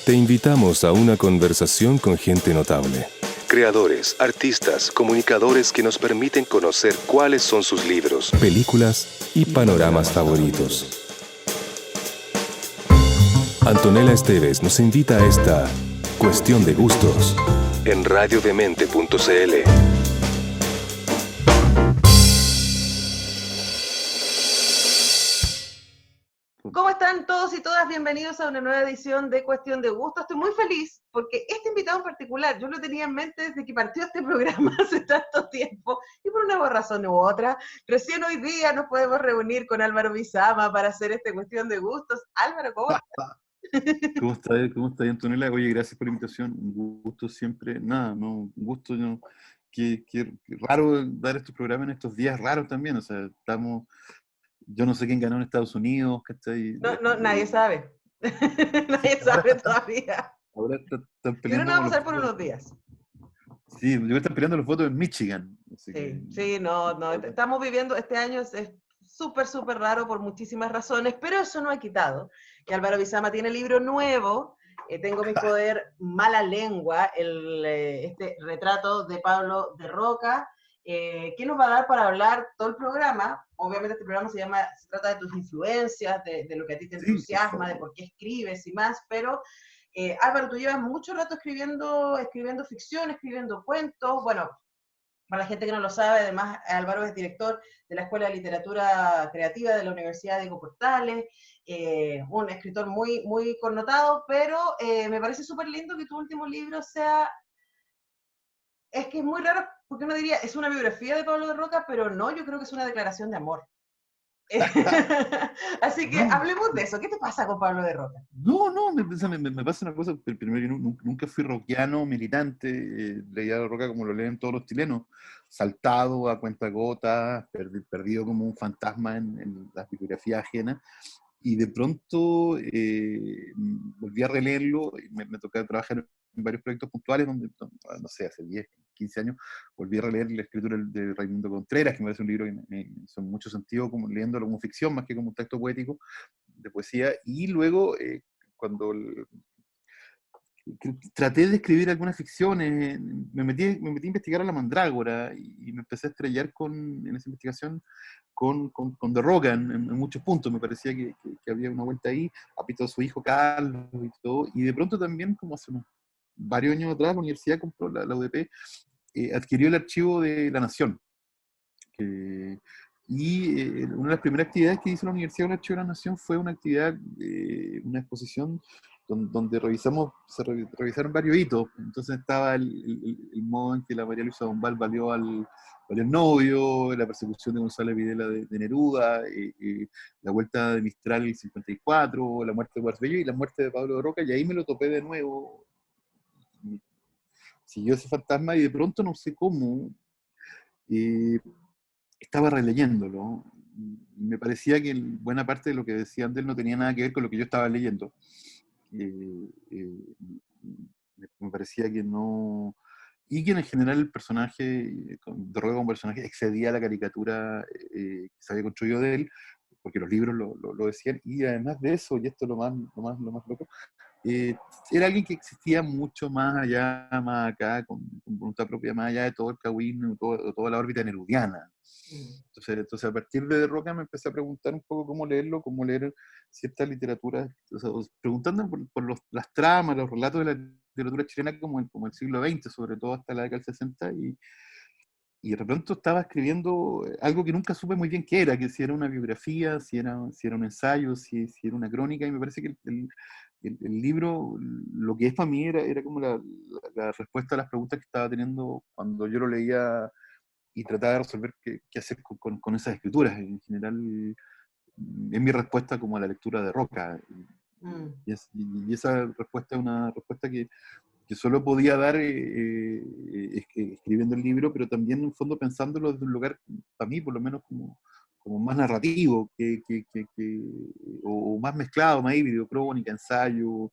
Te invitamos a una conversación con gente notable. Creadores, artistas, comunicadores que nos permiten conocer cuáles son sus libros, películas y panoramas favoritos. Antonella Esteves nos invita a esta Cuestión de Gustos en radiodemente.cl. ¿Cómo están todos y todas? Bienvenidos a una nueva edición de Cuestión de Gusto. Estoy muy feliz porque este invitado en particular, yo lo tenía en mente desde que partió este programa hace tanto tiempo y por una razón u otra, recién hoy día nos podemos reunir con Álvaro Bizama para hacer esta Cuestión de Gustos. Álvaro, ¿cómo estás? ¿Cómo estás? ¿Cómo estás, Antonella? Oye, gracias por la invitación. Un gusto siempre. Nada, no, un gusto. No, qué raro dar estos programas en estos días raros también. O sea, yo no sé quién ganó en Estados Unidos, ¿cachai? No, nadie sabe. Nadie sabe todavía. Ahora están Yo creo que peleando no como vamos a los ver por unos votos. días. Sí, yo creo que están peleando los votos en Michigan. Así que, Sí, no, estamos viviendo, este año es súper, súper raro por muchísimas razones, pero eso no ha quitado que Álvaro Bizama tiene libro nuevo, Tengo mi poder, mala lengua, este retrato de Pablo de Roca, que nos va a dar para hablar todo el programa. Obviamente este programa se trata de tus influencias, de lo que a ti te sí, por entusiasma, de favor. por qué escribes y más, pero Álvaro, tú llevas mucho rato escribiendo ficción, escribiendo cuentos. Bueno, para la gente que no lo sabe, además Álvaro es director de la Escuela de Literatura Creativa de la Universidad Diego Portales, un escritor muy, muy connotado, pero me parece súper lindo que tu último libro sea, es que es muy raro, porque uno diría, es una biografía de Pablo de Roca, pero no, yo creo que es una declaración de amor. Así que No, hablemos de eso. ¿Qué te pasa con Pablo de Roca? no, me pasa una cosa. Primero, yo nunca fui rockiano, militante. Leía la Roca como lo leen todos los chilenos, saltado a cuentagotas, perdido como un fantasma en las bibliografías ajenas. Y de pronto volví a releerlo y me tocó trabajar en varios proyectos puntuales no sé, hace 10, 15 años, volví a releer la escritura de Raimundo Contreras, que me parece un libro que me hizo mucho sentido como leyéndolo como ficción más que como un texto poético de poesía. Y luego, cuando traté de escribir algunas ficciones, me metí a investigar a la mandrágora y me empecé a estrellar en esa investigación con The Rock en muchos puntos. Me parecía que había una vuelta ahí, apito a su hijo Carlos y todo. Y de pronto también, como hace varios años atrás, la universidad compró, la UDP, adquirió el archivo de La Nación. Una de las primeras actividades que hizo la Universidad con el Archivo de la Nación fue una actividad, una exposición donde revisaron varios hitos. Entonces estaba el modo en que la María Luisa Bombal valió el novio, la persecución de Gonzalo Videla de Neruda, la vuelta de Mistral el 54, la muerte de Guards Bello y la muerte de Pablo de Roca, y ahí me lo topé de nuevo. Siguió ese fantasma y de pronto no sé cómo. eh, Estaba releyéndolo. Me parecía que buena parte de lo que decía Andel no tenía nada que ver con lo que yo estaba leyendo. Eh, eh, me parecía que no. Y que en general el personaje, de Roca como personaje, excedía la caricatura que se había construido de él, porque los libros lo decían. Y además de eso, y esto es lo más loco, eh, era alguien que existía mucho más allá, más acá, con voluntad propia, más allá de todo el Cagüín, toda la órbita nerudiana. Mm. Entonces, a partir de Roca me empecé a preguntar un poco cómo leerlo, cómo leer cierta literatura, o sea, preguntando por las tramas, los relatos de la literatura chilena como el siglo XX, sobre todo hasta la década del 60, y de pronto estaba escribiendo algo que nunca supe muy bien qué era, que si era una biografía, si era un ensayo, si era una crónica, y me parece que el libro, lo que es para mí era como la respuesta a las preguntas que estaba teniendo cuando yo lo leía y trataba de resolver qué hacer con esas escrituras. En general, es mi respuesta como a la lectura de Roca. Mm. Y esa respuesta es una respuesta que solo podía dar escribiendo el libro, pero también en el fondo pensándolo desde un lugar, para mí por lo menos, como más narrativo, o más mezclado, más híbrido, crónica, ensayo.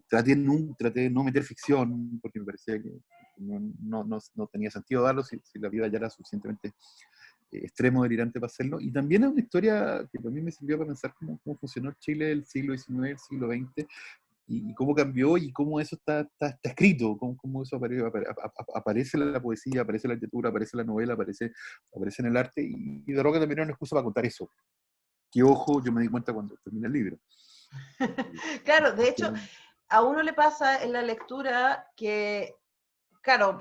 Traté de no meter ficción, porque me parecía que no tenía sentido darlo si la vida ya era suficientemente extremo, delirante para hacerlo. Y también es una historia que también me sirvió para pensar cómo funcionó Chile del siglo XIX, del siglo XX, y cómo cambió y cómo eso está escrito, cómo eso aparece la poesía, aparece la literatura, aparece la novela, aparece en el arte, y De Roca también era una excusa para contar eso. Que ojo, yo me di cuenta cuando terminé el libro. Claro, de hecho, Pero, a uno le pasa en la lectura que, claro,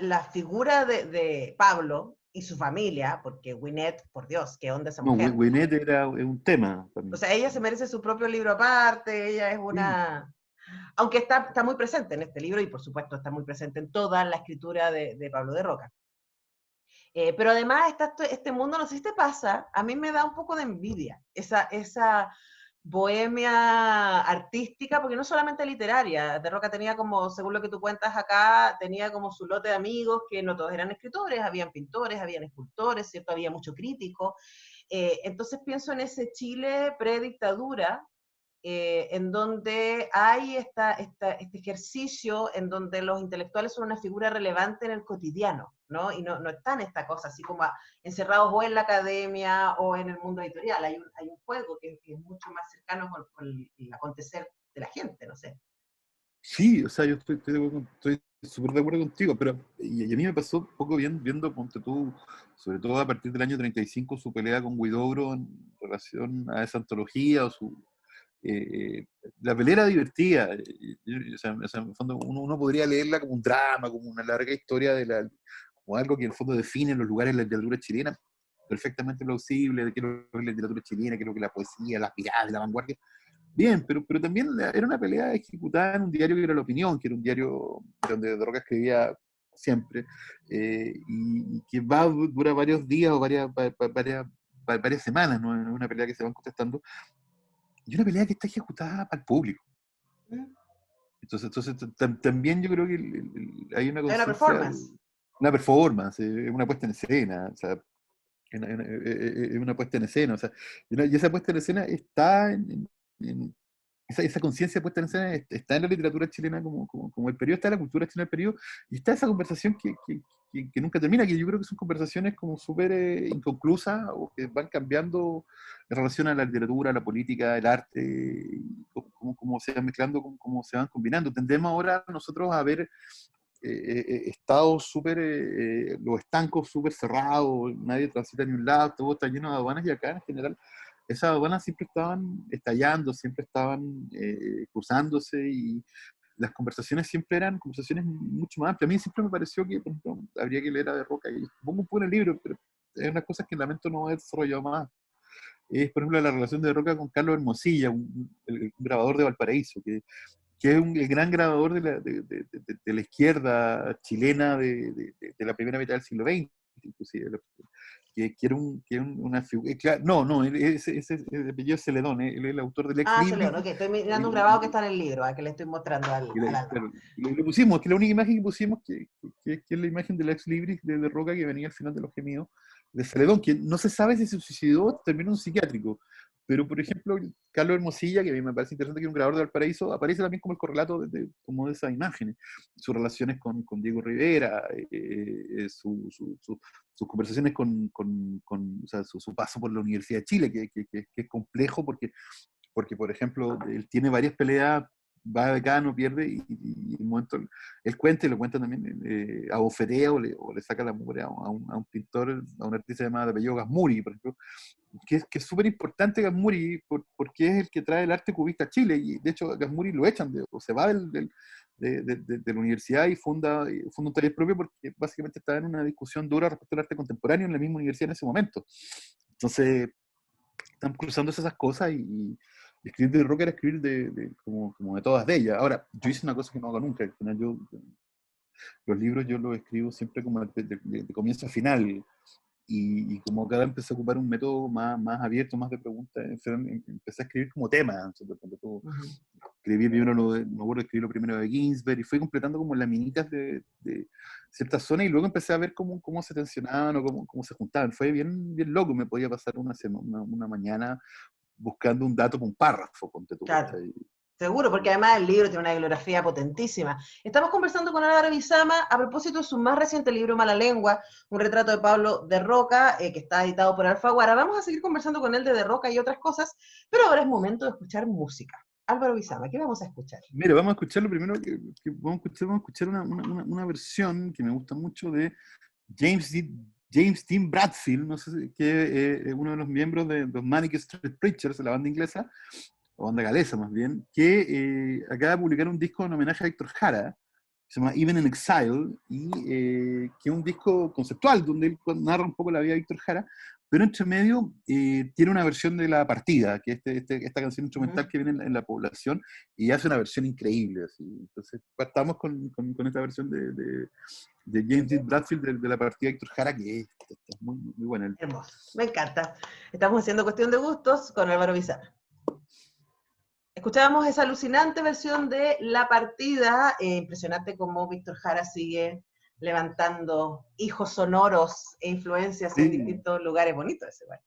la figura de Pablo y su familia, porque Winnet, por Dios, qué onda esa no, mujer. Gwinnett es un tema O también. sea, ella se merece su propio libro aparte, ella es Sí, una... Aunque está muy presente en este libro y por supuesto está muy presente en toda la escritura de Pablo de Roca. Pero además está este mundo, no sé si te pasa, a mí me da un poco de envidia, esa bohemia artística, porque no solamente literaria, De Roca tenía como, según lo que tú cuentas acá, tenía como su lote de amigos, que no todos eran escritores, habían pintores, habían escultores, ¿cierto? Había mucho crítico. Entonces pienso en ese Chile predictadura, en donde hay este ejercicio en donde los intelectuales son una figura relevante en el cotidiano, ¿no? Y no están esta cosa así como encerrados o en la academia o en el mundo editorial. Hay un juego que es mucho más cercano con el acontecer de la gente, no sé. sí, o sea, yo estoy súper de acuerdo contigo, pero y a mí me pasó un poco bien viendo, ponte tú, sobre todo a partir del año 35, su pelea con Huidobro en relación a esa antología, la pelea era divertida, o sea, en el fondo uno podría leerla como un drama, como una larga historia como algo que en el fondo define los lugares de la literatura chilena, perfectamente plausible, de qué es lo que es la literatura chilena, qué es lo que es la poesía, las miradas, la vanguardia. Bien, pero también era una pelea ejecutada en un diario que era La Opinión, que era un diario donde De Roca escribía siempre, y que dura varios días o varias semanas, ¿no? Es una pelea que se van contestando, y una pelea que está ejecutada para el público. ¿Mm? Entonces también yo creo que hay una Hay una conciencia, performance. una performance, una puesta en escena, o sea, es una puesta en escena, o sea, y esa puesta en escena está en esa conciencia puesta en escena está en la literatura chilena como el periodo, está en la cultura chilena del periodo, y está esa conversación que nunca termina, que yo creo que son conversaciones como súper inconclusas o que van cambiando en relación a la literatura, la política, el arte, y cómo se van mezclando, cómo se van combinando. Tendemos ahora nosotros a ver estados súper, los estancos súper cerrados, nadie transita ni un lado, todo está lleno de aduanas, y acá en general esas aduanas siempre estaban estallando, siempre estaban cruzándose, y las conversaciones siempre eran conversaciones mucho más amplias. A mí siempre me pareció que, por ejemplo, habría que leer a De Roca, y pongo un poco en el libro, pero es una cosa que lamento no haber desarrollado más. Es, por ejemplo, la relación de Roca con Carlos Hermosilla, el grabador de Valparaíso, que es el gran grabador de la izquierda chilena de la primera mitad del siglo XX, inclusive, una figura. No, ese apellido es Celedón, él es el autor del Ex Ah, se leo, Libris. ok, estoy mirando un grabado que Y, está en el libro, que le estoy mostrando al Álvaro. claro, lo pusimos, que la única imagen que pusimos, que es la imagen del Ex Libris de Roca, que venía al final de Los Gemidos, de Celedón, que no se sabe si se suicidó o terminó en un psiquiátrico. Pero, por ejemplo, Carlos Hermosilla, que a mí me parece interesante, que es un grabador de Valparaíso, aparece también como el correlato como de esas imágenes. Sus relaciones con Diego Rivera, sus conversaciones o sea, su paso por la Universidad de Chile, que es complejo porque, por ejemplo, él tiene varias peleas, va de cada, no pierde, y en un momento él cuenta, y lo cuenta también, abofetea o le saca la mugre a un pintor, a un artista llamado de apellido Gasmuri, por ejemplo, que es súper importante Gasmuri, porque es el que trae el arte cubista a Chile, y de hecho Gasmuri lo echan, o se va de la universidad y funda un taller propio, porque básicamente estaba en una discusión dura respecto al arte contemporáneo en la misma universidad en ese momento. Entonces, están cruzando esas cosas, y escribir de rock era escribir como de todas de ellas. Ahora, yo hice una cosa que no hago nunca. Al final los libros yo los escribo siempre como de comienzo a final. Y como cada vez empecé a ocupar un método más abierto, más de preguntas, empecé a escribir como temas. Entonces, cuando Ujú. escribí primero me acuerdo, escribí lo primero de Ginsberg, y fui completando como laminitas de ciertas zonas, y luego empecé a ver cómo se tensionaban o cómo se juntaban. Fue bien loco, me podía pasar una mañana buscando un dato para un párrafo, ponte tú, Claro. ¿cachai? Seguro, porque además el libro tiene una bibliografía potentísima. Estamos conversando con Álvaro Bizama a propósito de su más reciente libro, Mala Lengua, un retrato de Pablo de Roca, que está editado por Alfaguara. Vamos a seguir conversando con él de Roca y otras cosas, pero ahora es momento de escuchar música. Álvaro Bizama, ¿qué vamos a escuchar? Mira, vamos a escuchar lo primero vamos a escuchar una versión que me gusta mucho de James, James Dean Bradfield, no sé que es uno de los miembros de los Manic Street Preachers, la banda inglesa, o banda galesa más bien, que acaba de publicar un disco en homenaje a Héctor Jara, que se llama Even in Exile, y que es un disco conceptual, donde él narra un poco la vida de Héctor Jara, pero entre medio tiene una versión de La Partida, que es esta canción instrumental que viene en la población, y hace una versión increíble. Así. Entonces, partamos con esta versión de James Dean Bradfield de La Partida de Héctor Jara, que es muy, muy buena. Hermoso, me encanta. Estamos haciendo cuestión de gustos con Álvaro Bizama. Escuchábamos esa alucinante versión de La Partida, impresionante cómo Víctor Jara sigue levantando hijos sonoros e influencias en distintos lugares bonitos ese igual.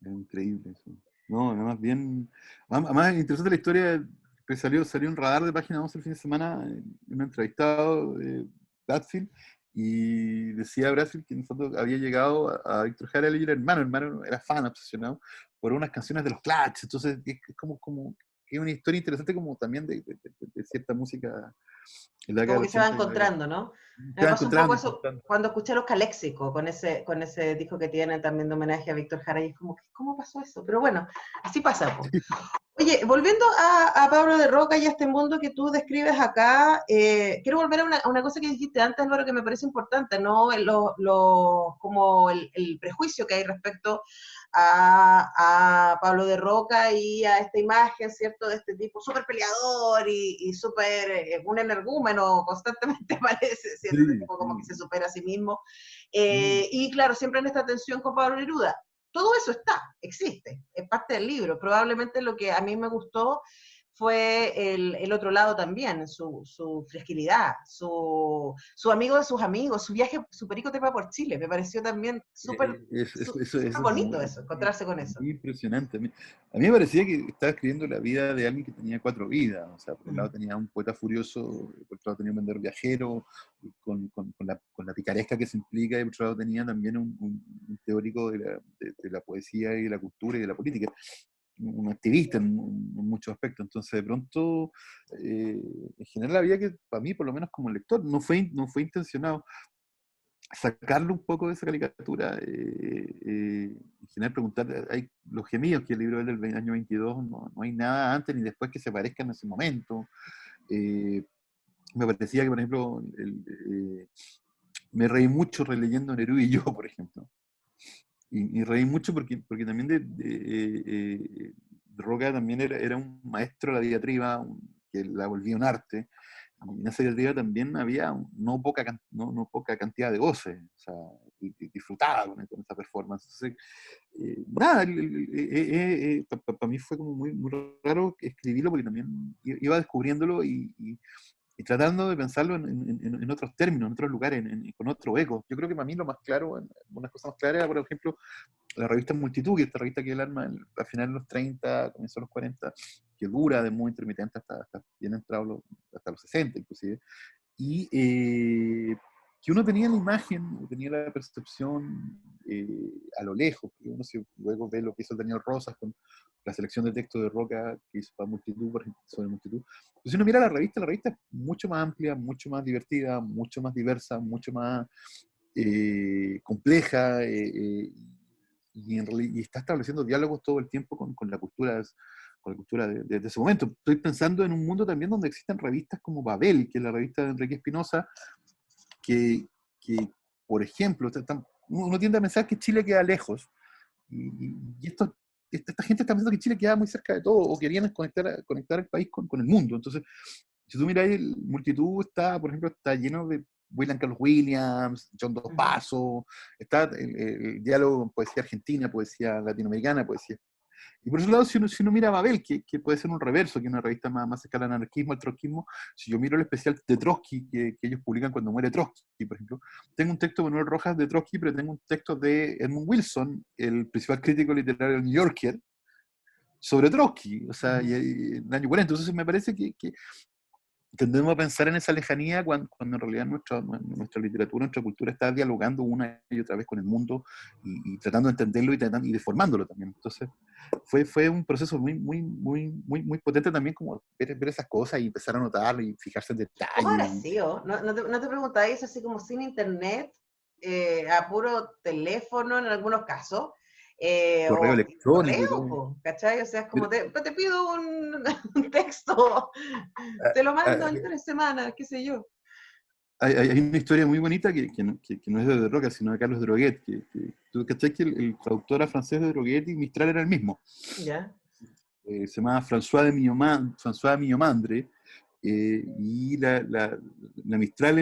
Es increíble eso. No, además bien. Además, interesante la historia, que salió un radar de Página 11 el fin de semana, un entrevistado de Bradfield, y decía Bradfield que en el fondo había llegado a Víctor Jara, él era hermano era fan, obsesionado, por unas canciones de los Clash, entonces es como que es una historia interesante como también de cierta música en la década Como del que se va 80. encontrando, ¿no? Se Me va pasó un poco encontrando, eso cuando escuché Los Caléxicos, con ese disco que tienen también de homenaje a Víctor Jara, y es como, ¿cómo pasó eso? Pero bueno, así pasa. Oye, volviendo a Pablo de Roca y a este mundo que tú describes acá, quiero volver a una cosa que dijiste antes, Álvaro, que me parece importante, ¿no? Como el prejuicio que hay respecto a Pablo de Roca y a esta imagen, ¿cierto? De este tipo súper peleador y súper un energúmeno constantemente parece, ¿cierto? Sí, Un tipo como que se supera a sí mismo. sí. Y claro, siempre en esta tensión con Pablo Neruda. Todo eso existe, es parte del libro. Probablemente lo que a mí me gustó fue el otro lado también, su fresquilidad, su amigo de sus amigos, su viaje, su perico tema por Chile. Me pareció también súper Eso es bonito eso, encontrarse con eso. muy impresionante. A mí me parecía que estaba escribiendo la vida de alguien que tenía 4 vidas. O sea, por un lado tenía un poeta furioso, por otro lado tenía un vendedor viajero, con la picaresca que se implica, y por otro lado tenía también un teórico de la poesía y de la cultura y de la política, un activista en muchos aspectos. Entonces, de pronto, en general había que, para mí, por lo menos como lector, no fue intencionado sacarle un poco de esa caricatura, en general preguntar, hay los gemidos, que el libro es del año 22, no hay nada antes ni después que se parezca en ese momento. Me parecía que, por ejemplo, me reí mucho releyendo Neruda y yo, por ejemplo. Y reí mucho porque también Roca también era un maestro de la diatriba, que la volvía un arte. Y en esa diatriba también había no poca cantidad de goce, o sea, disfrutaba con esa performance. Entonces, nada, para mí fue como muy, muy raro escribirlo, porque también iba descubriéndolo y tratando de pensarlo en otros términos, en otros lugares, con otro eco. Yo creo que para mí lo más claro, una de las cosas más claras era, por ejemplo, la revista Multitud, que es esta revista que él arma a finales de los 30, comienzo de los 40, que dura de modo intermitente hasta bien entrado hasta los 60 inclusive, y que uno tenía la imagen, tenía la percepción a lo lejos, porque uno luego ve lo que hizo Daniel Rosas con la selección de texto de Roca que hizo para Multitud, por ejemplo, sobre Multitud. Pero si uno mira la revista es mucho más amplia, mucho más divertida, mucho más diversa, mucho más compleja, y está estableciendo diálogos todo el tiempo con la cultura, de ese momento. Estoy pensando en un mundo también donde existen revistas como Babel, que es la revista de Enrique Espinosa, que por ejemplo, uno tiende a pensar que Chile queda lejos, y esta gente está pensando que Chile queda muy cerca de todo, o querían conectar el país con el mundo. Entonces, si tú miras, el Multitud por ejemplo, está lleno de William Carlos Williams, John Dos Passos, está el diálogo, poesía argentina, poesía latinoamericana, poesía. Y por otro lado, si uno mira a Babel, que puede ser un reverso, que es una revista más cercana al anarquismo, al trotskismo, si yo miro el especial de Trotsky que ellos publican cuando muere Trotsky, por ejemplo, tengo un texto de Manuel Rojas de Trotsky, pero tengo un texto de Edmund Wilson, el principal crítico literario del New Yorker, sobre Trotsky, o sea, y en el año 40. Entonces me parece que tendemos a pensar en esa lejanía cuando en realidad nuestra literatura, nuestra cultura está dialogando una y otra vez con el mundo y tratando de entenderlo y deformándolo también. Entonces, fue un proceso muy potente también, como ver esas cosas y empezar a notar y fijarse en ¿Cómo detalle. habrá sido? ¿No te preguntáis así como sin internet, a puro teléfono en algunos casos? Correo O electrónico y correo, todo. po, ¿cachai? O sea, es como Pero, te pido un texto, ah, te lo mando en ah, 3 semanas, qué sé yo. hay una historia muy bonita que no es de Roca, sino de Carlos Droguet, tú cachai que el traductor a francés de Droguet y Mistral era el mismo. ¿Ya? Se llamaba François de Mignomandre, y la Mistral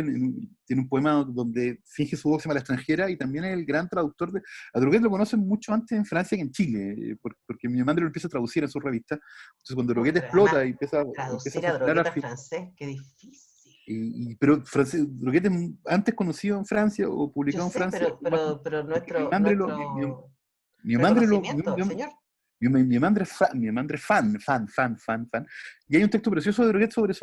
tiene un poema donde finge su voz a la extranjera y también es el gran traductor de... A Droguet lo conocen mucho antes en Francia que en Chile, porque Mignomandre lo empieza a traducir en sus revistas. Entonces cuando Droguet Pero además, explota y empieza a traducir a funcionar, drogueta francés, qué difícil. pero Droguet es antes conocido en Francia o Yo publicado en sé, Francia, pero porque nuestro Mignomandre reconocimiento, señor. mi madre es fan. Y hay un texto precioso de Droguet sobre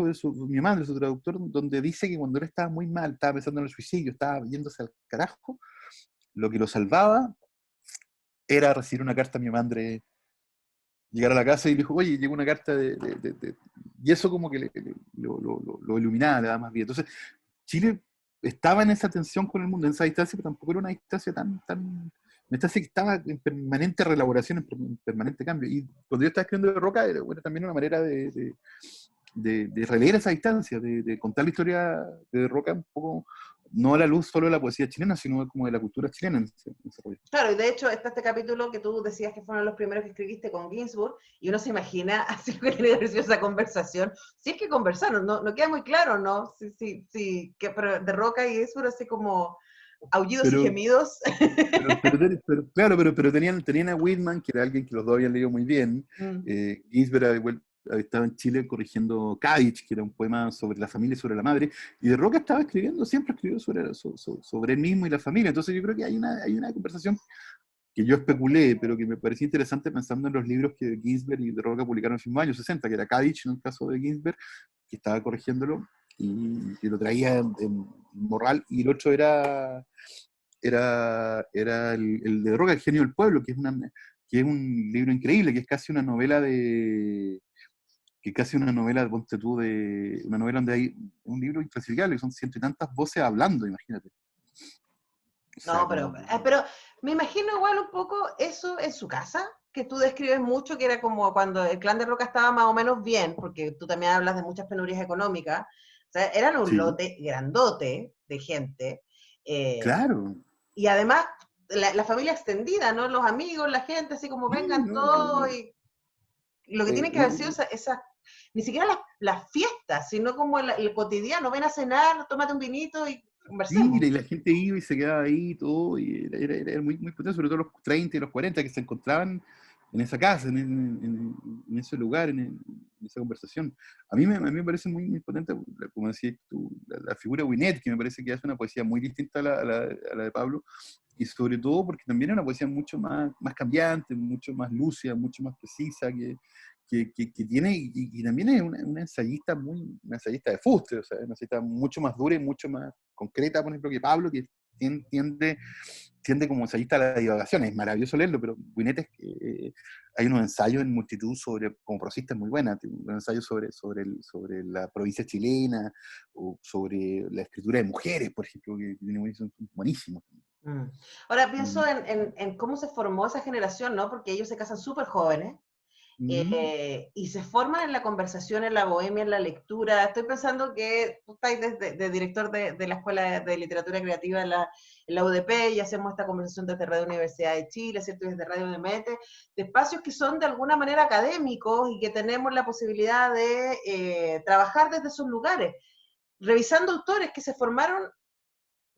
mi madre, su traductor, donde dice que cuando él estaba muy mal, estaba pensando en el suicidio, estaba yéndose al carajo, lo que lo salvaba era recibir una carta a mi madre, llegar a la casa y le dijo, oye, llegó una carta y eso como que lo iluminaba, le daba más vida. Entonces, Chile estaba en esa tensión con el mundo, en esa distancia, pero tampoco era una distancia una distancia que estaba en permanente relaboración, en permanente cambio. Y cuando yo estaba escribiendo de Roca, era bueno, también una manera de releer esa distancia, de contar la historia de Roca un poco, no a la luz solo de la poesía chilena, sino como de la cultura chilena en ese rollo. Claro, y de hecho está este capítulo que tú decías que fueron los primeros que escribiste con Ginsburg, y uno se imagina así que tiene que haber sido esa conversación. Si es que conversaron, no queda muy claro, ¿no? Sí, pero de Roca y Ginsburg así como aullidos y Pero, gemidos. claro, pero tenían a Whitman, que era alguien que los dos habían leído muy bien. Mm. Ginsberg estaba en Chile corrigiendo Kadich, que era un poema sobre la familia y sobre la madre, y de Roca estaba escribiendo, siempre escribió sobre él mismo y la familia. Entonces yo creo que hay una conversación que yo especulé, pero que me parecía interesante pensando en los libros que Ginsberg y de Roca publicaron en los mismos años 60, que era Kadich en el caso de Ginsberg, que estaba corrigiéndolo y que lo traía en Morral, y el otro era el de Roca, El genio del pueblo, que es un libro increíble, que es casi una novela ponte tú, una novela donde hay un libro inclasificable, que son ciento y tantas voces hablando, imagínate. O sea, No, como, pero me imagino igual un poco eso en su casa, que tú describes mucho, que era como cuando el clan de Roca estaba más o menos bien, porque tú también hablas de muchas penurias económicas. O sea, eran un sí, lote grandote de gente. eh, claro. y además, la familia extendida, ¿no? Los amigos, la gente, así como Sí, vengan no, todos. Y lo que tiene que haber sido eh, ni siquiera las fiestas, sino como el cotidiano. Ven a cenar, tómate un vinito y sí, conversemos. y la gente iba y se quedaba ahí y todo, y era muy potente, sobre todo los 30 y los 40 que se encontraban en esa casa, en ese lugar, en esa conversación. A mí me parece muy potente, como decías tú, la figura de Winnet, que me parece que hace una poesía muy distinta a la de Pablo, y sobre todo porque también es una poesía mucho más cambiante, mucho más lúcida, mucho más precisa, que tiene, y también es una ensayista una ensayista de fuste, o sea, una ensayista mucho más dura y mucho más concreta, por ejemplo, que Pablo, que tiende como ensayista a la divagación. Es maravilloso leerlo, pero Winnet hay unos ensayos en multitud como prosista muy buena, un ensayo sobre la provincia chilena, o sobre la escritura de mujeres, por ejemplo, que son buenísimos. Mm. Ahora pienso Mm. en cómo se formó esa generación, ¿no? Porque ellos se casan súper jóvenes, Mm. y se forman en la conversación, en la bohemia, en la lectura. Estoy pensando que tú estás de director de la Escuela de Literatura Creativa en la UDP, y hacemos esta conversación desde Radio Universidad de Chile, ¿cierto? Y desde Radio Mete, de espacios que son de alguna manera académicos y que tenemos la posibilidad de trabajar desde esos lugares, revisando autores que se formaron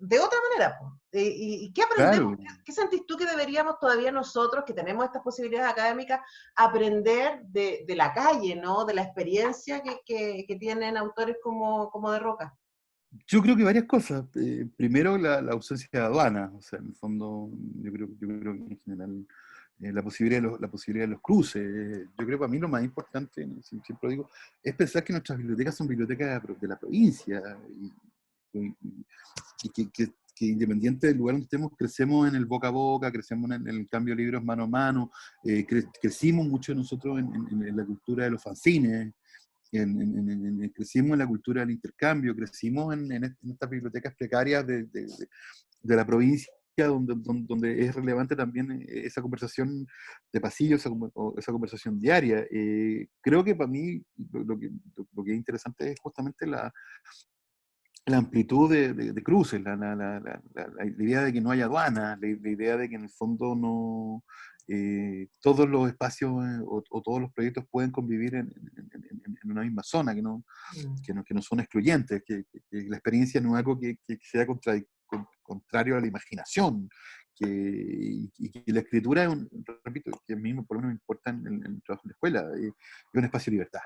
de otra manera. ¿Y qué aprendemos? Claro. ¿Qué sentís tú que deberíamos todavía nosotros, que tenemos estas posibilidades académicas, aprender de la calle, ¿no? De la experiencia que tienen autores como de Roca? Yo creo que varias cosas. Primero, la ausencia de aduanas. O sea, en el fondo, yo creo que en general la posibilidad de los cruces. Yo creo que para mí lo más importante, siempre lo digo, es pensar que nuestras bibliotecas son bibliotecas de la provincia y que independiente del lugar donde estemos, crecemos en el boca a boca, crecemos en el cambio de libros mano a mano, crecimos mucho nosotros en la cultura de los fanzines, crecimos en la cultura del intercambio, crecimos en estas bibliotecas precarias de la provincia, donde es relevante también esa conversación de pasillo, esa conversación diaria. Creo que para mí lo que es interesante es justamente la amplitud de cruces, la idea de que no haya aduanas, la idea de que en el fondo no todos los espacios o todos los proyectos pueden convivir en una misma zona, que no son excluyentes, que la experiencia no es algo que sea contrario a la imaginación, y que la escritura es repito, que a mí por lo menos me importa en el trabajo en la escuela, es un espacio de libertad.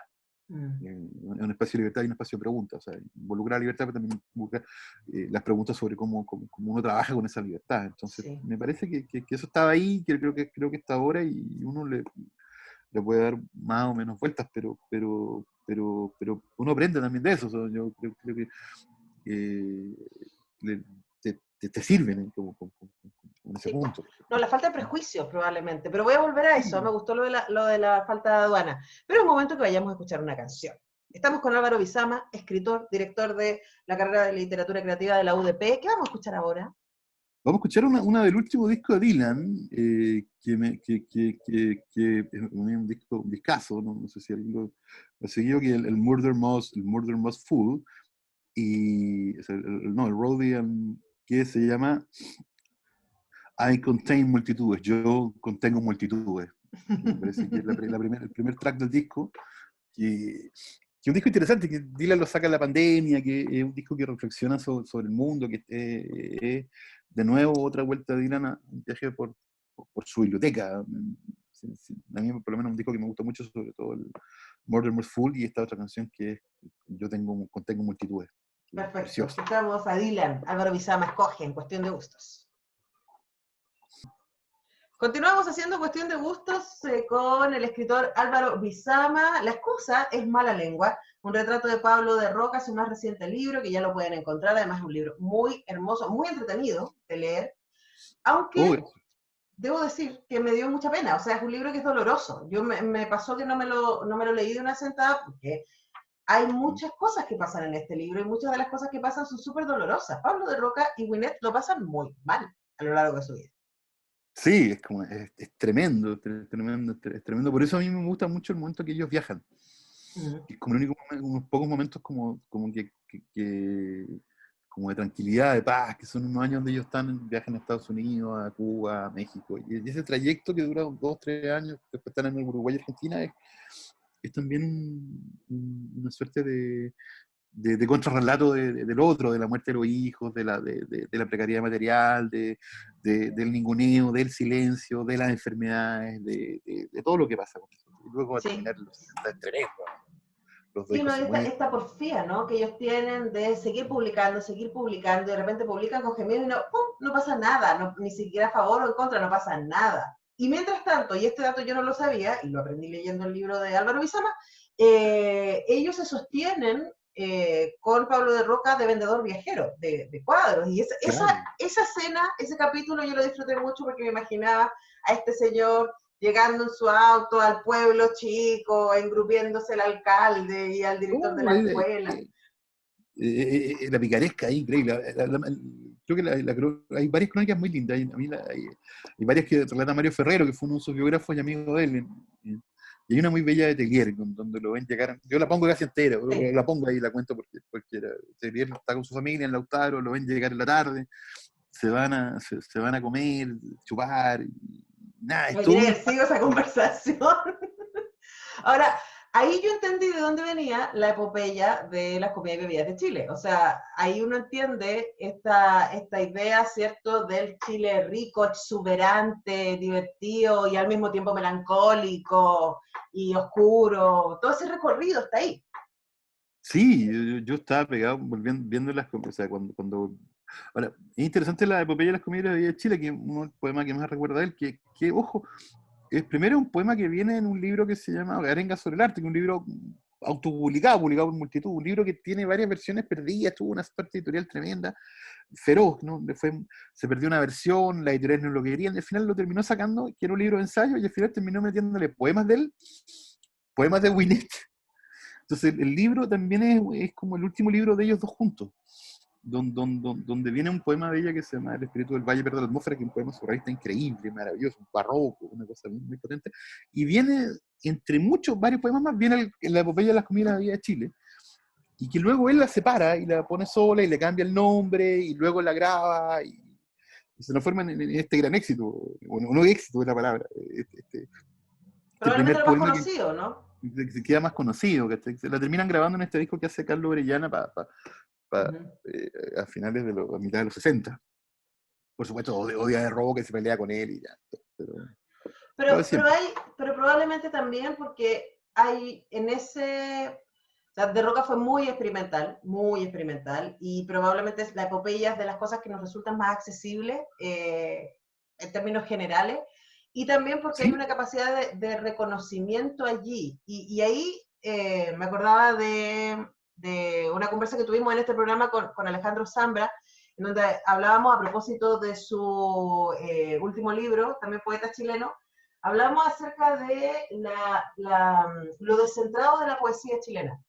Un espacio de libertad y un espacio de preguntas, o sea, involucra la libertad, pero también involucra las preguntas sobre cómo uno trabaja con esa libertad. Entonces, Sí. me parece que eso estaba ahí, que creo que está ahora, y uno le puede dar más o menos vueltas, pero uno aprende también de eso. O sea, yo creo que te sirven en ese Sí. punto. No, la falta de prejuicios probablemente, pero voy a volver a eso, me gustó lo de la falta de aduana. Pero es un momento que vayamos a escuchar una canción. Estamos con Álvaro Bizama, escritor, director de la carrera de literatura creativa de la UDP. ¿Qué vamos a escuchar ahora? Vamos a escuchar una del último disco de Dylan, que es un discazo, no sé si alguien lo ha seguido, que es el Murder Most Fool, y no, el Roadie, que se llama I Contain Multitudes, yo contengo multitudes. Me parece que es el primer track del disco, que es un disco interesante, que Dylan lo saca en la pandemia, que es un disco que reflexiona sobre el mundo, que es de nuevo otra vuelta de Dylan a un viaje por su biblioteca. A mí por lo menos un disco que me gusta mucho, sobre todo el Murder Most Fool, y esta otra canción que es contengo multitudes. Perfecto, Preciosa. escuchamos a Dylan, Álvaro Bizama escoge en cuestión de gustos. Continuamos haciendo cuestión de gustos con el escritor Álvaro Bizama. La excusa es Mala Lengua, un retrato de Pablo de Roca, su más reciente libro, que ya lo pueden encontrar. Además es un libro muy hermoso, muy entretenido de leer, aunque debo decir que me dio mucha pena. O sea, es un libro que es doloroso. Me pasó que no me lo leí de una sentada porque hay muchas cosas que pasan en este libro y muchas de las cosas que pasan son súper dolorosas. Pablo de Roca y Winnet lo pasan muy mal a lo largo de su vida. Sí, es tremendo, tremendo, es tremendo. Por eso a mí me gusta mucho el momento que ellos viajan. Es como el único unos pocos momentos como como de tranquilidad, de paz, que son unos años donde ellos viajan a Estados Unidos, a Cuba, a México. Y ese trayecto que dura 2, 3 años, después están en Uruguay y Argentina, es también una suerte de contrarrelato del otro, de la muerte de los hijos, de la precariedad material, del ninguneo, del silencio, de las enfermedades, de todo lo que pasa con eso. Y luego va a Sí. terminar está tremendo. Los dos Sí, no, hijos se mueren. esta porfía, ¿no? Que ellos tienen de seguir publicando, y de repente publican con gemidos y no, ¡pum!, no pasa nada, no, ni siquiera a favor o en contra, no pasa nada. Y mientras tanto, y este dato yo no lo sabía, y lo aprendí leyendo el libro de Álvaro Bizama, ellos se sostienen con Pablo de Roca de vendedor viajero, de cuadros. Y Claro. esa escena, ese capítulo yo lo disfruté mucho porque me imaginaba a este señor llegando en su auto al pueblo chico, engrupiéndose el alcalde y al director de la escuela. La picaresca es increíble. Creo que hay varias crónicas muy lindas. Hay varias que relata Mario Ferrero, que fue uno de sus biógrafos y amigo de él. Y hay una muy bella de Teguier, donde lo ven llegar. Yo la pongo casi entera, Sí. la pongo ahí, la cuento porque Teguier está con su familia en Lautaro, lo ven llegar en la tarde, se van a comer, chupar, y nada, es Me todo un. diré, sigo esa conversación. Ahora, ahí yo entendí de dónde venía la epopeya de las comidas y bebidas de Chile. O sea, ahí uno entiende esta idea, ¿cierto?, del Chile rico, exuberante, divertido y al mismo tiempo melancólico y oscuro. Todo ese recorrido está ahí. Sí, yo estaba pegado viendo o sea, cuando. Ahora, es interesante la epopeya de las comidas de Chile, que uno el poema que más recuerda de él, que ojo, primero un poema que viene en un libro que se llama Arengas sobre el arte, que es un libro autopublicado, publicado por Multitud, un libro que tiene varias versiones perdidas, tuvo una suerte editorial tremenda, feroz, ¿no? Se perdió una versión, la editorial no lo querían, y al final lo terminó sacando, que era un libro de ensayo, y al final terminó metiéndole poemas de él, poemas de Winnet. Entonces el libro también es como el último libro de ellos dos juntos, donde viene un poema de ella que se llama El espíritu del valle, perdón, la atmósfera, que es un poema surrealista increíble, maravilloso, un barroco, una cosa muy, muy potente, y viene, entre varios poemas más, viene la epopeya de las comidas de la vida de Chile, y que luego él la separa y la pone sola y le cambia el nombre, y luego la graba, y se transforma en este gran éxito, no éxito es la palabra, este Probablemente primer lo más poema conocido, ¿no? que se queda más conocido, que se la terminan grabando en este disco que hace Carlos Orellana a finales a mitad de los 60. Por supuesto, odia de Robo, que se pelea con él y ya. Pero Pero probablemente también porque hay en ese... O sea, De Roca fue muy experimental, y probablemente la epopeya es de las cosas que nos resultan más accesibles en términos generales, y también porque hay ¿sí? una capacidad de reconocimiento allí. Y ahí me acordaba de una conversa que tuvimos en este programa con Alejandro Zambra, en donde hablábamos a propósito de su último libro, también poeta chileno, hablábamos acerca de lo descentrado de la poesía chilena.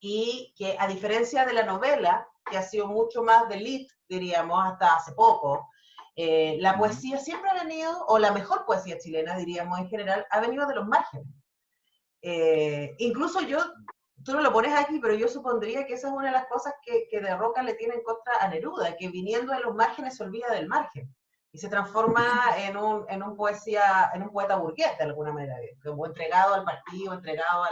Y que a diferencia de la novela, que ha sido mucho más de elite, diríamos, hasta hace poco, la poesía siempre ha venido, o la mejor poesía chilena, diríamos en general, ha venido de los márgenes. Incluso tú no lo pones aquí, pero yo supondría que esa es una de las cosas que De Roca le tiene en contra a Neruda, que viniendo de los márgenes se olvida del margen y se transforma en un poeta burgués de alguna manera, como entregado al partido, entregado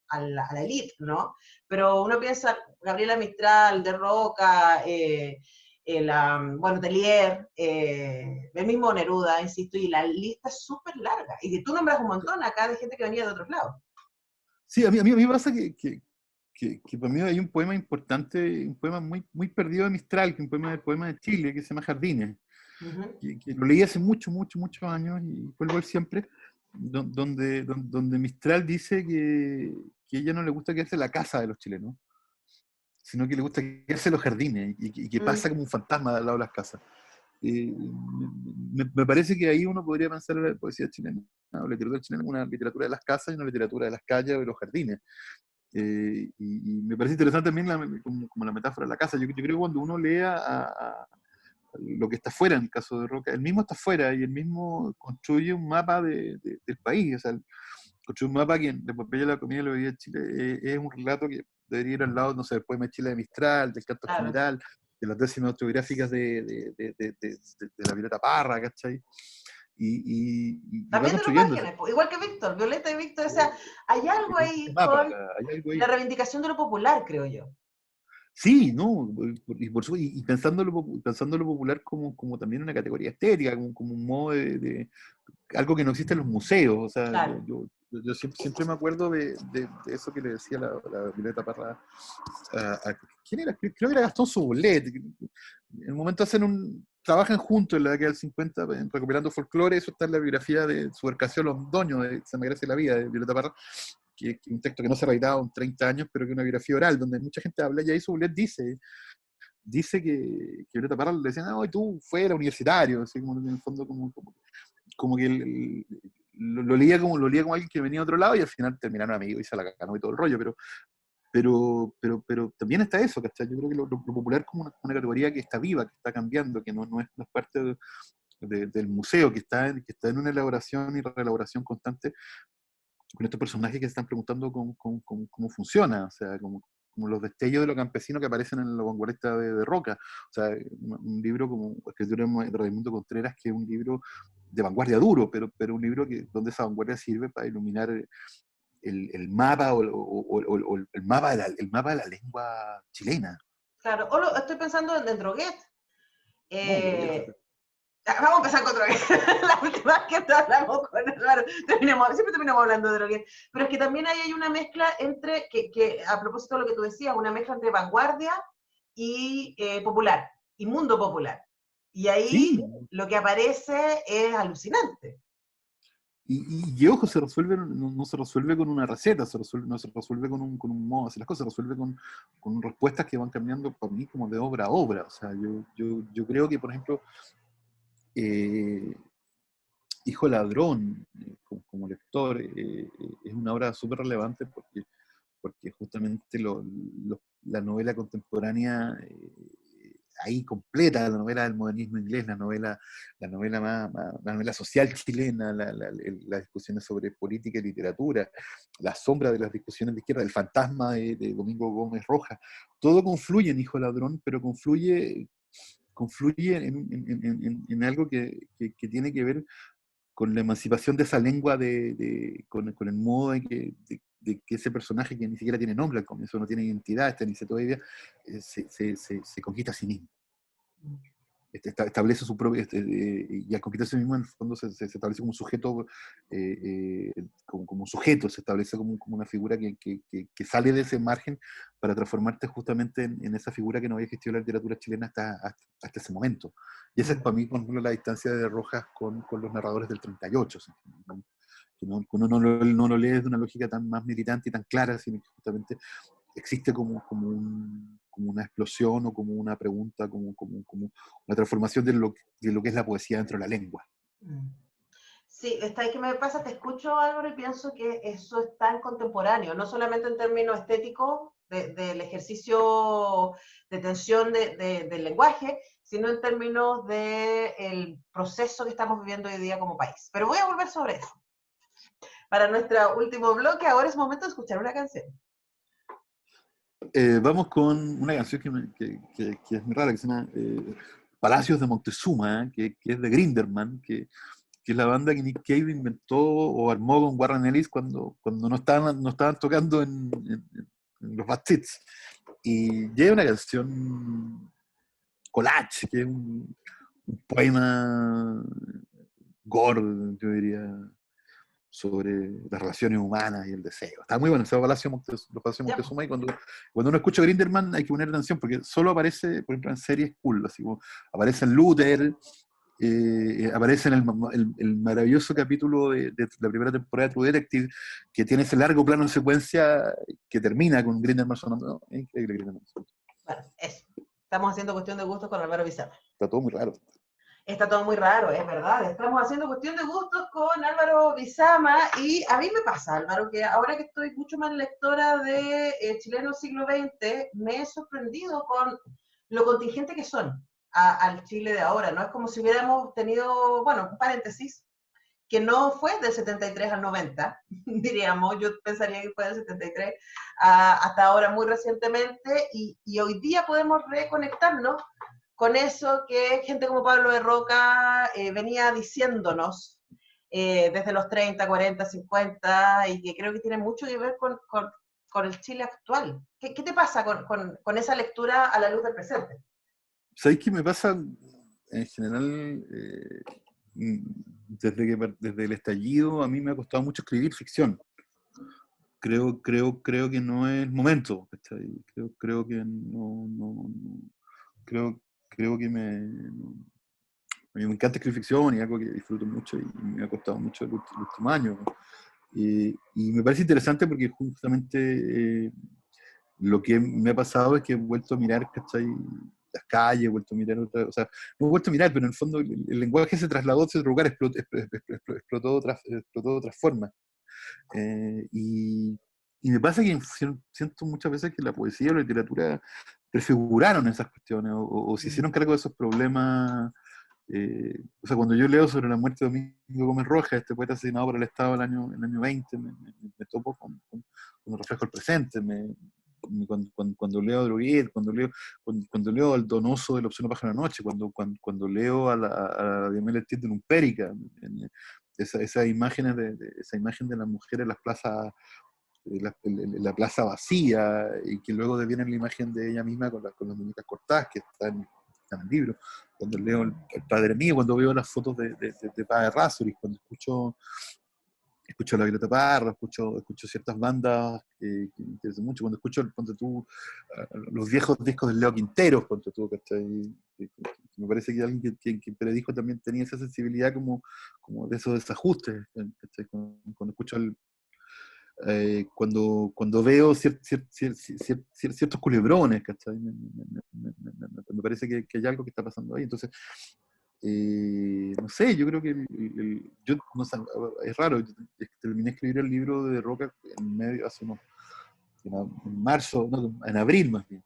a la élite, ¿no? Pero uno piensa, Gabriela Mistral, De Roca, bueno, Telier, el mismo Neruda, insisto, y la lista es súper larga. Y tú nombras un montón acá de gente que venía de otros lados. Sí, a mí me pasa que para mí hay un poema importante, un poema muy, muy perdido de Mistral, que es un poema de Chile, que se llama Jardines, que lo leí hace muchos años y vuelvo a él siempre, donde Mistral dice que a ella no le gusta quedarse en la casa de los chilenos, sino que le gusta quedarse en los jardines y que pasa como un fantasma al lado de las casas. Me parece que ahí uno podría pensar en la poesía chilena, o la literatura chilena, como una literatura de las casas y una literatura de las calles o de los jardines. Y me parece interesante también como la metáfora de la casa. Yo creo que cuando uno lea a lo que está fuera, en el caso de Roca, él mismo está fuera y él mismo construye un mapa del país. O sea, construye un mapa que en la epopeya de la comida y la bebida de Chile es un relato que debería ir al lado, no sé, del poema de Chile de Mistral, del canto Claro. general, de las décimas autobiográficas de la Violeta Parra, ¿cachai? Y va También de los construyendo. márgenes, igual que Víctor, Violeta y Víctor, o sea, hay algo ahí con la reivindicación de lo popular, creo yo. Sí, ¿no? Y pensando lo popular como también una categoría estética, como un modo de algo que no existe en los museos. O sea, Claro. yo siempre me acuerdo de eso que le decía la Violeta Parra ¿quién era? Creo que era Gastón Soulet. En un momento trabajan juntos en la década del 50 recuperando folclore. Eso está en la biografía de Subercacio Londoño, de Se me merece la vida, de Violeta Parra, que es un texto que no se ha reeditado en 30 años, pero que es una biografía oral, donde mucha gente habla, y ahí Soulet dice que Violeta Parra le decían, no, tú fuera universitario, así como en el fondo como que lo leía como alguien que venía de otro lado, y al final terminaron amigos y se la ganó y todo el rollo, pero también está eso, ¿cachai? Yo creo que lo popular como una categoría que está viva, que está cambiando, que no es parte del museo, que está en una elaboración y reelaboración constante con estos personajes que se están preguntando cómo funciona, o sea, como los destellos de lo campesino que aparecen en la vanguardia de Roca. O sea, un libro como Escritura de Raimundo Contreras, que es un libro de vanguardia duro, pero un libro donde esa vanguardia sirve para iluminar el mapa o el mapa de la lengua chilena. Claro, estoy pensando en Droguet. No, Vamos a empezar con Droguet. La última vez que hablamos con Eduardo, siempre terminamos hablando de Droguet. Pero es que también ahí hay una mezcla entre, que a propósito de lo que tú decías, una mezcla entre vanguardia y popular, y mundo popular. Y ahí Sí, lo que aparece es alucinante. y ojo, se resuelve, no se resuelve con una receta, no se resuelve con un modo de hacer las cosas, se resuelve con respuestas que van cambiando para mí como de obra a obra. O sea, yo creo que, por ejemplo, eh, Hijo Ladrón, como lector, es una obra súper relevante porque justamente la novela contemporánea ahí completa, la novela del modernismo inglés, la novela social chilena, las discusiones sobre política y literatura, la sombra de las discusiones de izquierda, el fantasma de Domingo Gómez Rojas, todo confluye en Hijo Ladrón, pero confluye en algo que tiene que ver con la emancipación de esa lengua, con el modo de que ese personaje que ni siquiera tiene nombre al comienzo, no tiene identidad, está en todavía, se conquista a sí mismo. Establece su propio, y al conquistarse a sí mismo, en el fondo se establece como un sujeto, como sujeto, se establece como una figura que sale de ese margen para transformarte justamente en esa figura que no había existido en la literatura chilena hasta ese momento. Y esa es para mí, por ejemplo, la distancia de Rojas con los narradores del 38, ¿sí? Que uno no lo lee desde una lógica tan más militante y tan clara, sino que justamente existe como una explosión o como una pregunta, como una transformación de lo que es la poesía dentro de la lengua. Sí, está ahí que me pasa, te escucho Álvaro y pienso que eso es tan contemporáneo, no solamente en términos estéticos del ejercicio de tensión del lenguaje, sino en términos del proceso que estamos viviendo hoy día como país. Pero voy a volver sobre eso. Para nuestro último bloque, ahora es momento de escuchar una canción. Vamos con una canción que es muy rara, que se llama Palacios de Montezuma, que es de Grinderman, que es la banda que Nick Cave inventó o armó con Warren Ellis cuando no estaban tocando en los Bad Seeds. Y lleva una canción collage, que es un poema gore, yo diría, sobre las relaciones humanas y el deseo. Está muy bueno ese los Palacios Ya, pues. Montezuma, y cuando uno escucha Grinderman hay que poner atención porque solo aparece, por ejemplo, en series cool, así como aparece en Luther, aparece en el maravilloso capítulo de la primera temporada de True Detective, que tiene ese largo plano en secuencia que termina con Grindelman sonando. No, es increíble Grindelman. Bueno, eso. Estamos haciendo cuestión de gustos con Álvaro Bizarra. Está todo muy raro. Está todo muy raro, es verdad. Estamos haciendo cuestión de gustos con Álvaro Bizama y a mí me pasa, Álvaro, que ahora que estoy mucho más lectora de Chileno Siglo XX, me he sorprendido con lo contingente que son al Chile de ahora. No es como si hubiéramos tenido, bueno, un paréntesis, que no fue del 73 al 90, diríamos, yo pensaría que fue del 73 hasta ahora muy recientemente, y hoy día podemos reconectarnos con eso que gente como Pablo de Roca venía diciéndonos desde los 30, 40, 50, y que creo que tiene mucho que ver con el Chile actual. ¿Qué te pasa con esa lectura a la luz del presente? ¿Sabéis qué me pasa en general? Desde el estallido a mí me ha costado mucho escribir ficción. Creo que no es el momento, ¿cachai? Creo que creo, creo que a mí me encanta escribir ficción y algo que disfruto mucho y me ha costado mucho el último año. Y me parece interesante porque justamente lo que me ha pasado es que he vuelto a mirar, ¿cachai? Las calles, he vuelto a mirar o sea, no he vuelto a mirar, pero en el fondo el lenguaje se trasladó a ese lugar, explotó de otras formas. Y me pasa que siento muchas veces que la poesía o la literatura prefiguraron esas cuestiones o se hicieron cargo de esos problemas. O sea, cuando yo leo sobre la muerte de Domingo Gómez Rojas, este poeta asesinado por el Estado en el año 20, me topo con el reflejo del presente. Cuando leo a Droguet, cuando leo al Donoso de la opción de Pájaro de la Noche, cuando leo a Diamel Ortiz de Lumpérica, esas imágenes esa imagen de las mujeres en las plazas, en la plaza vacía, y que luego deviene la imagen de ella misma con las muñecas cortadas, que está en el libro. Cuando leo el Padre Mío, cuando veo las fotos de Padre Razzoris, cuando escucho escucho a la Violeta Parra, escucho ciertas bandas que me interesan mucho. Cuando escucho, ponte tú, los viejos discos de Leo Quinteros, ponte tú, ¿cachai? Me parece que alguien que predijo también tenía esa sensibilidad como de esos desajustes, ¿cachai? Cuando escucho cuando veo ciertos culebrones, ¿cachai? Me parece que hay algo que está pasando ahí. Entonces, no sé, yo creo que yo, no sé, es raro, yo terminé de escribir el libro de Roca en medio, hace en marzo, no, en abril más bien,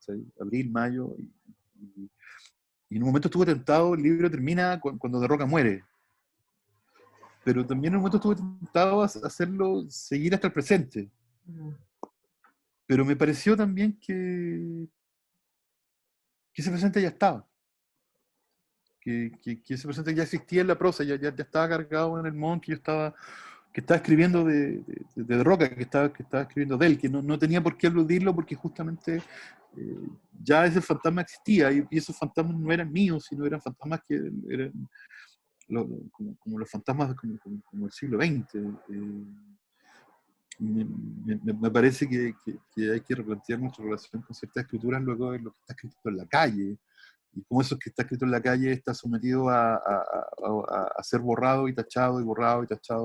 ¿sí? Abril, mayo, y en un momento estuve tentado, el libro termina cuando De Roca muere, pero también en un momento estuve tentado a hacerlo seguir hasta el presente, pero me pareció también que ese presente ya estaba. Que ese presente ya existía en la prosa, ya estaba cargado en el mon que estaba escribiendo de Roca, que estaba escribiendo de él, que no tenía por qué aludirlo porque justamente ya ese fantasma existía y esos fantasmas no eran míos, sino eran fantasmas que eran como los fantasmas como el siglo XX. Me parece que hay que replantear nuestra relación con ciertas escrituras luego de lo que está escrito en la calle, y cómo eso que está escrito en la calle está sometido a ser borrado y tachado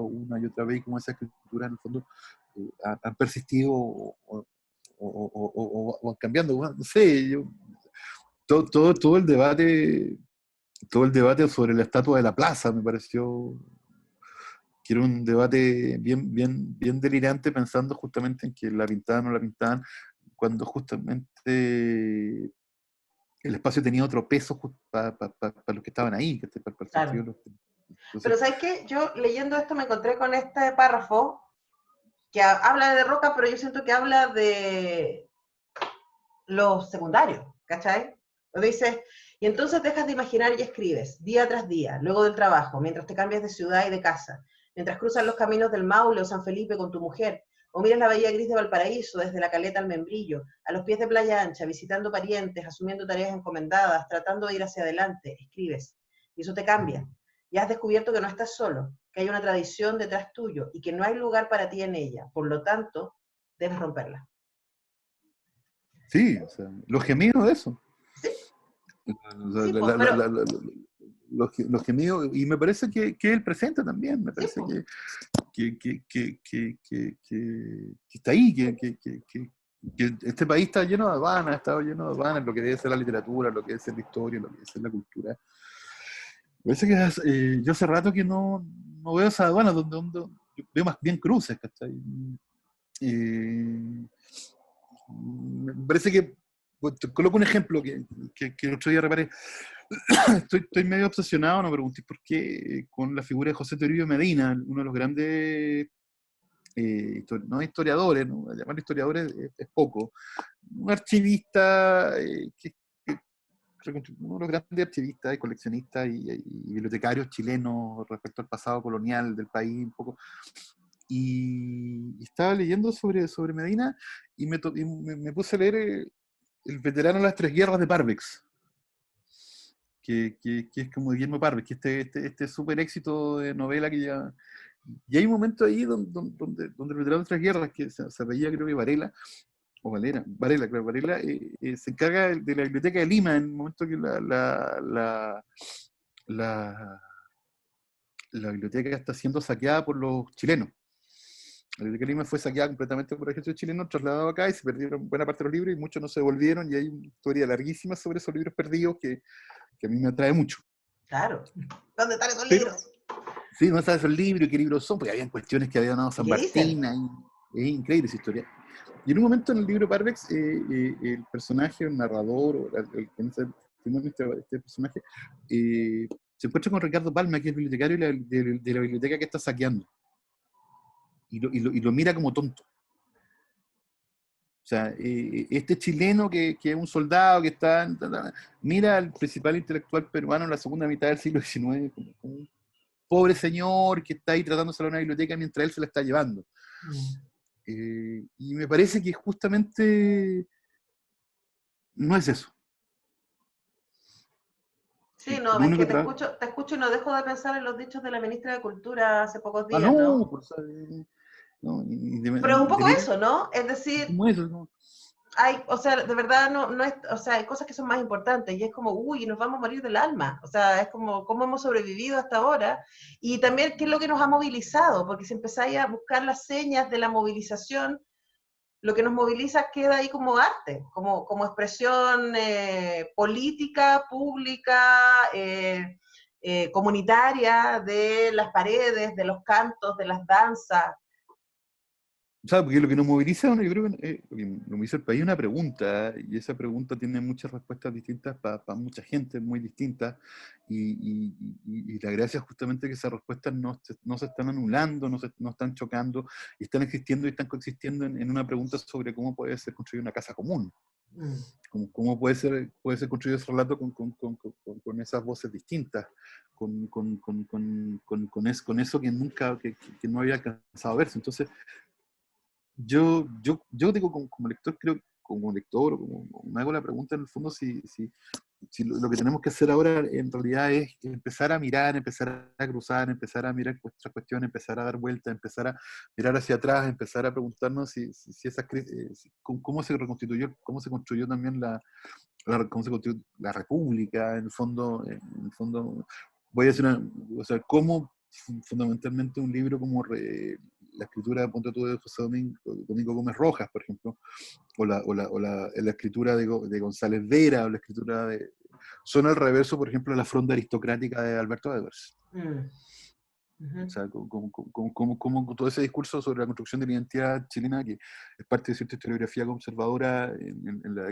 una y otra vez, y cómo esas escrituras en el fondo han persistido o van cambiando. Bueno, no sé, todo el debate sobre la estatua de la plaza me pareció que era un debate bien delirante, pensando justamente en que la pintaban o no la pintaban, cuando justamente el espacio tenía otro peso para los que estaban ahí, para el sentido Claro. de los... Pero Entonces, ¿sabes qué? Yo leyendo esto me encontré con este párrafo que habla de Roca, pero yo siento que habla de los secundarios, ¿cachai? Lo dices, y entonces dejas de imaginar y escribes, día tras día, luego del trabajo, mientras te cambias de ciudad y de casa, mientras cruzas los caminos del Maule o San Felipe con tu mujer, o miras la bahía gris de Valparaíso desde la Caleta al Membrillo, a los pies de Playa Ancha, visitando parientes, asumiendo tareas encomendadas, tratando de ir hacia adelante, escribes. Y eso te cambia. Y has descubierto que no estás solo, que hay una tradición detrás tuyo y que no hay lugar para ti en ella. Por lo tanto, debes romperla. sí, o sea, los gemidos de eso. Sí, O sea, sí, pues, pero los gemidos, y me parece que el presente también, me sí, parece pues, que está ahí, que este país está lleno de aduanas, ha estado lleno de aduanas, lo que debe ser la literatura, lo que debe ser la historia, lo que debe ser la cultura. Parece que yo hace rato que no veo esas aduanas donde veo más bien cruces, ¿cachai? Eh, Me parece que, pues, te coloco un ejemplo que el otro día reparé. Estoy medio obsesionado, no pregunté por qué, con la figura de José Toribio Medina, uno de los grandes, no historiadores, ¿no? Llamar historiadores es poco. Un archivista, uno de los grandes archivistas y coleccionistas y bibliotecarios chilenos respecto al pasado colonial del país, un poco. Y estaba leyendo sobre Medina y me puse a leer El veterano de las tres guerras de Parvex, que es como Guillermo Parvex, que este súper éxito de novela que ya... Y hay un momento ahí donde el veterano de las tres guerras, que se apellida creo que Varela, o Varela, creo, Varela, se encarga de la biblioteca de Lima en el momento que la, la biblioteca está siendo saqueada por los chilenos. La biblioteca de Lima fue saqueada completamente por el ejército chileno, trasladado acá, y se perdieron buena parte de los libros y muchos no se devolvieron, y hay una historia larguísima sobre esos libros perdidos que a mí me atrae mucho. claro. ¿Dónde están esos Pero, libros? sí, no sabes esos libros, qué libros son, porque habían cuestiones que había ganado ¿Y San qué dicen? Martín, es increíble esa historia. Y en un momento en el libro Parvex, el personaje, el narrador, o este personaje, se encuentra con Ricardo Palma, que es el bibliotecario de la biblioteca que está saqueando, y lo mira como tonto. O sea, este chileno que es un soldado que mira al principal intelectual peruano en la segunda mitad del siglo XIX como un pobre señor que está ahí tratando de salir a una biblioteca mientras él se la está llevando. Mm. Y me parece que justamente no es eso. Sí, no, lo es que único te escucho y no dejo de pensar en los dichos de la ministra de Cultura hace pocos Ah, días, no, ¿no? por eso, no, Pero es un de poco veras, eso, ¿no? Es decir, como eso, ¿no? hay, o sea, de verdad no es, o sea, hay cosas que son más importantes y es como, uy, nos vamos a morir del alma. O sea, es como, ¿cómo hemos sobrevivido hasta ahora? Y también, ¿qué es lo que nos ha movilizado? Porque si empezáis a buscar las señas de la movilización, lo que nos moviliza queda ahí como arte, como expresión política, pública, comunitaria, de las paredes, de los cantos, de las danzas. O sea, porque lo que nos moviliza, bueno, yo creo que lo que nos moviliza el país es una pregunta, y esa pregunta tiene muchas respuestas distintas para mucha gente, muy distintas, y la gracia es justamente que esas respuestas no se están anulando, no están chocando, y están existiendo y están coexistiendo en una pregunta sobre cómo puede ser construida una casa común. Mm. Cómo puede ser construido ese relato con esas voces distintas, con eso que nunca, que no había alcanzado a verse. Entonces, yo digo como lector, creo, como lector, o como me hago la pregunta en el fondo si lo que tenemos que hacer ahora en realidad es empezar a mirar, empezar a cruzar, empezar a mirar nuestras cuestiones, empezar a dar vueltas, empezar a mirar hacia atrás, empezar a preguntarnos si esas cómo se construyó también cómo se construyó la república, en el fondo voy a decir o sea, cómo fundamentalmente un libro como la escritura, ponte tú, de José Domingo Gómez Rojas, por ejemplo, la escritura de González Vera, o la escritura son al reverso, por ejemplo, de la fronda aristocrática de Alberto Edwards. Mm. Uh-huh. O sea, como todo ese discurso sobre la construcción de la identidad chilena, que es parte de cierta historiografía conservadora en la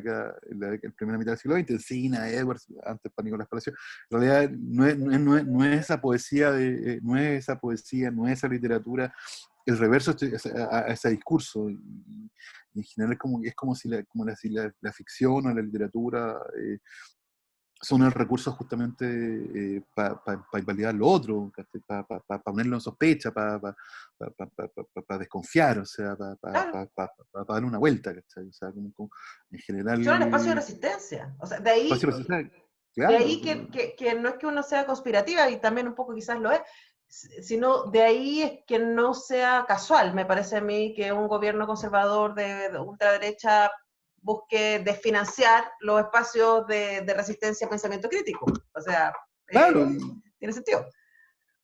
primera mitad del siglo XX, Encina, Edwards, antes para Nicolás Palacio, en realidad no es esa poesía, no es esa poesía, no es esa literatura, el reverso a ese discurso. Y en general es como si la ficción o la literatura son el recurso justamente para invalidar lo otro, para ponerlo en sospecha, para desconfiar, o sea, Claro. para darle una vuelta, ¿cachai? O sea, en Son el espacio de general, resistencia. O sea, espacio resistencia, de claro. ahí que no es que uno sea conspirativa, y también un poco quizás lo es, sino de ahí es que no sea casual. Me parece a mí que un gobierno conservador de ultraderecha busque desfinanciar los espacios de resistencia a pensamiento crítico. O sea, Claro, tiene sentido.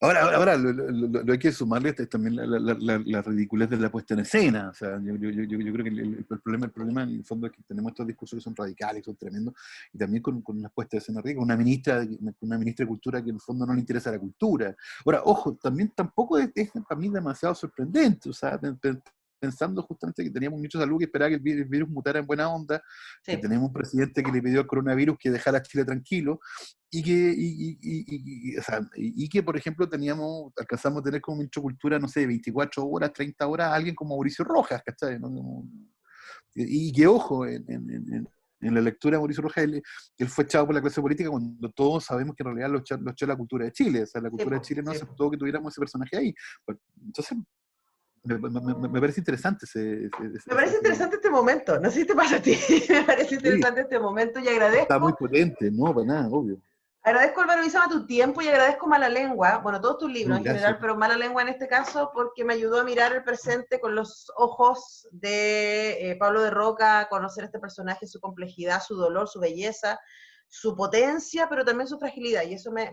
ahora lo hay que sumarle también la ridiculez de la puesta en escena. O sea, yo creo que el problema en el fondo es que tenemos estos discursos que son radicales, que son tremendos, y también con una puesta de escena rica, una ministra de Cultura que en el fondo no le interesa la cultura. Ahora, ojo, también tampoco es para mí demasiado sorprendente, o sea, pensando justamente que teníamos muchos salud que esperaba que el virus mutara en buena onda, que Sí. tenemos un presidente que le pidió al coronavirus que dejara a Chile tranquilo, o sea, que, por ejemplo, alcanzamos a tener como ministro de Cultura, no sé, 24 horas, 30 horas, alguien como Mauricio Rojas, ¿cachai? ¿No? Y que, ojo, en la lectura de Mauricio Rojas, él fue echado por la clase política cuando todos sabemos que en realidad lo echó la cultura de Chile, o sea, la Sí, cultura de Chile no sí. aceptó que tuviéramos ese personaje ahí. Entonces, me parece interesante Me parece como... interesante este momento, no sé si te pasa a ti, me parece Sí, interesante este momento y está muy agradezco. potente, no, para nada, obvio. Agradezco, Álvaro Bizama, tu tiempo y agradezco Mala Lengua, bueno, todos tus libros No, en gracias. general, pero Mala Lengua en este caso, porque me ayudó a mirar el presente con los ojos de Pablo de Roca, a conocer a este personaje, su complejidad, su dolor, su belleza, su potencia, pero también su fragilidad, y eso me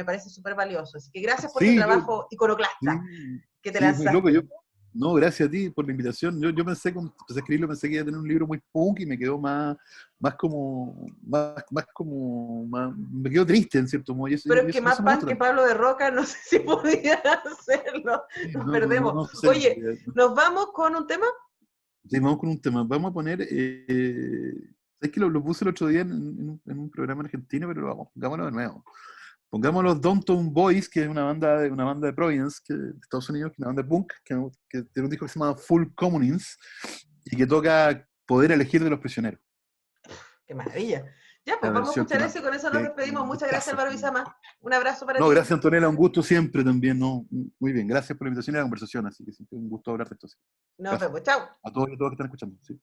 parece súper valioso. Así que gracias por este Sí, trabajo iconoclasta sí, que te sí, muy loco. lanzaste. No, gracias a ti por la invitación. Yo pensé, cuando empecé a escribirlo, pensé que iba a tener un libro muy punk y me quedó me quedó triste en cierto modo. Pero es que más Eso me pan gusta que también. Pablo de Roca, no sé si podía hacerlo, Sí, nos perdemos. no sé en Oye, realidad. ¿nos vamos con un tema? Sí, vamos con un tema. Vamos a poner. Es que lo puse el otro día en un programa argentino, pero pongámoslo de nuevo. Pongamos los Downtown Boys, que es una banda de Providence, de Estados Unidos, que es una banda de punk, que tiene un disco que se llama Full Communings, y que toca Poder elegir de los prisioneros. Qué maravilla. Ya, La pues vamos a versión escuchar eso y con eso nos que despedimos. un Muchas gracias, discazo. Álvaro Bizama. Un abrazo para No, ti. gracias Antonella, un gusto siempre también, ¿no? Muy bien, gracias por la invitación y la conversación, así que siempre un gusto hablar de esto. Sí. Nos Gracias. vemos. Chao. A todos y a todas que están escuchando. Sí.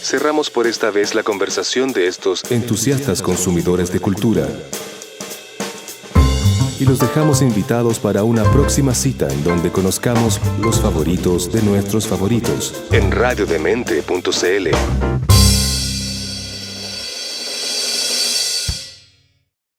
cerramos por esta vez la conversación de estos entusiastas consumidores de cultura. Y los dejamos invitados para una próxima cita en donde conozcamos los favoritos de nuestros favoritos en radiodemente.cl.